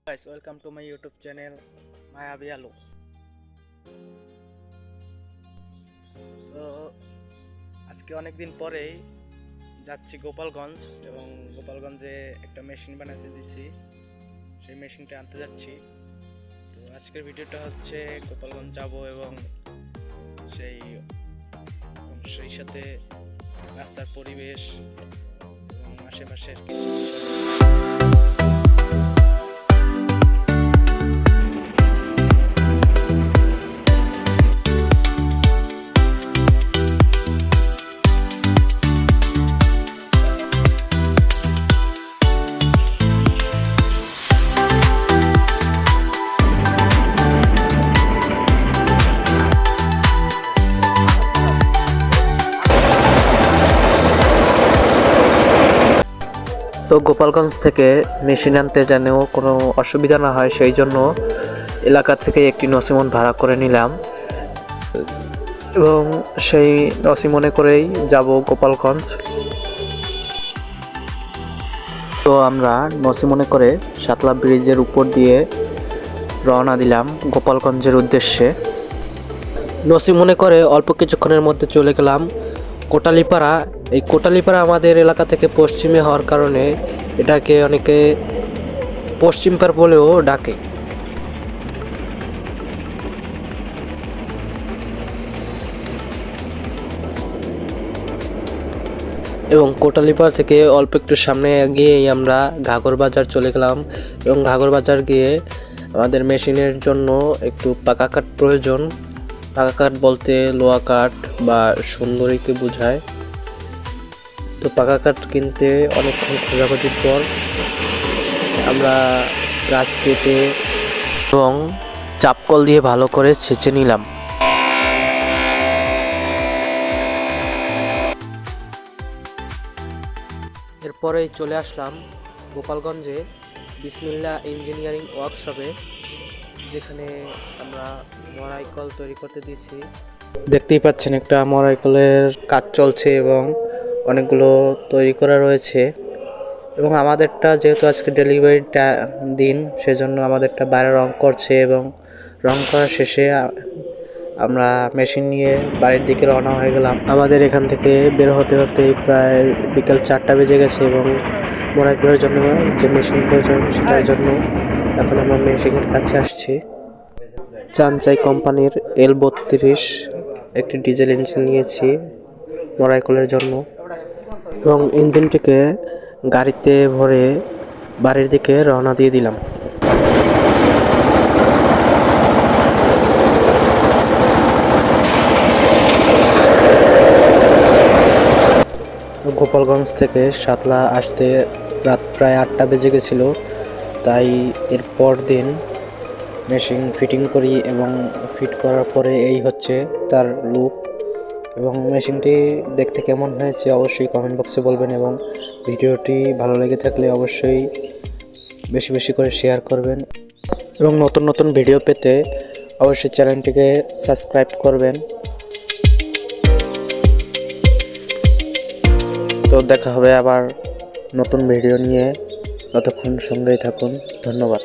guys, welcome to my YouTube channel মায়াবী আলো। তো আজকে অনেকদিন পরেই যাচ্ছি গোপালগঞ্জ এবং গোপালগঞ্জে একটা মেশিন বানাতে দিছি, সেই মেশিনটা আনতে যাচ্ছি। তো আজকের ভিডিওটা হচ্ছে গোপালগঞ্জ যাব এবং সেই সাথে রাস্তার পরিবেশ এবং আশেপাশের তো গোপালগঞ্জ থেকে মেশিন আনতে যেন কোনো অসুবিধা না হয় সেই জন্য এলাকা থেকে একটি নসিমন ভাড়া করে নিলাম এবং সেই নসিমনে করেই যাব গোপালগঞ্জ। তো আমরা নসিমনে করে সাতলা ব্রিজের উপর দিয়ে রওনা দিলাম গোপালগঞ্জের উদ্দেশ্যে। নসিমনে করে অল্প কিছুক্ষণের মধ্যে চলে গেলাম কোটালীপাড়া। এই কোটালীপাড়া আমাদের এলাকা থেকে পশ্চিমে হওয়ার কারণে এটাকে অনেকে পশ্চিমপাড়া বলেও ডাকে। এবং কোটালীপাড়া থেকে অল্প একটু সামনে গিয়েই আমরা ঘাগর বাজার চলে গেলাম এবং ঘাগর বাজার গিয়ে আমাদের মেশিনের জন্য একটু পাকা কাঠ প্রয়োজন। পাকা কাঠ বলতে লোহা কাঠ বা সুন্দরীকে বোঝায়। তো পাকা কাঠ কিনতে অনেকক্ষণ খোঁজাখুঁজির পর আমরা গাছ কেটে এবং চাপকল দিয়ে ভালো করে ছেঁচে নিলাম। এরপরেই চলে আসলাম গোপালগঞ্জে বিসমিল্লাহ ইঞ্জিনিয়ারিং ওয়ার্কশপে, যেখানে আমরা মরাইকল তৈরি করতে দিয়েছি। দেখতেই পাচ্ছেন একটা মরাইকলের কাজ চলছে এবং অনেকগুলো তৈরি করা রয়েছে। এবং আমাদেরটা যেহেতু আজকে ডেলিভারিটা দিন, সেজন্য আমাদেরটা বাইরে রং করছে এবং রং করা শেষে আমরা মেশিন নিয়ে বাড়ির দিকে রওনা হয়ে গেলাম। আমাদের এখান থেকে বের হতে হতে প্রায় বিকেল 4টা বেজে গেছে এবং মরাইকলের জন্য যে মেশিন প্রয়োজন সেটার জন্য এখন আমরা মেশিনের কাছে আসছি। চানচাই কোম্পানির L32 একটি ডিজেল ইঞ্জিন নিয়েছি মরাইকলের জন্য এবং ইঞ্জিনটিকে গাড়িতে ভরে বাড়ির দিকে রওনা দিয়ে দিলাম। গোপালগঞ্জ থেকে সাতলা আসতে রাত প্রায় 8টা বেজে গেছিলো, তাই এর পর দিন মেশিন ফিটিং করি এবং ফিট করার পরে এই হচ্ছে তার লুক। এবং মেশিনটি দেখতে কেমন হয়েছে অবশ্যই কমেন্ট বক্সে বলবেন এবং ভিডিওটি ভালো লেগে থাকলে অবশ্যই বেশি বেশি করে শেয়ার করবেন এবং নতুন নতুন ভিডিও পেতে অবশ্যই চ্যানেলটিকে সাবস্ক্রাইব করবেন। তো দেখা হবে আবার নতুন ভিডিও নিয়ে, ততক্ষণ সঙ্গেই থাকুন। ধন্যবাদ।